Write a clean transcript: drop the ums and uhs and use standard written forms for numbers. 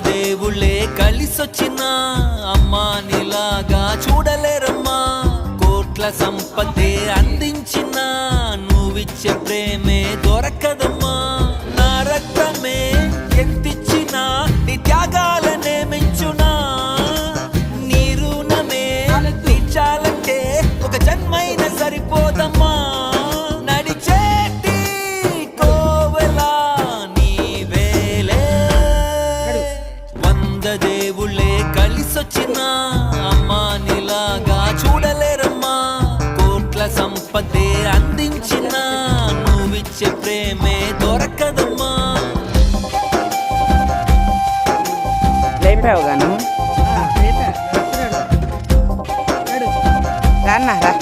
దేవుళ్ళే కలిసొచ్చినా అమ్మా నీలాగా చూడలేరమ్మా. కోట్ల సంపదే అందించిన నువ్విచ్చే ప్రేమే దొరకదమ్మా. నా రక్తమే ఎంతిచ్చినా నీ త్యాగాలనే మెంచునా. నీ రుణమే తీర్చాలంటే ఒక జన్మైనా సరిపోదమ్మా. నడిచేటి కోవెలా నీవేలే. 100 దేవుళ్ళే కలిసొచ్చినా అమ్మా నీలాగా చూడలేరమ్మా. కోట్ల సంపదే అందించిన నువ్విచ్చే ప్రేమే దొరకదమ్మా. లేపావు గాను రాన్నారా.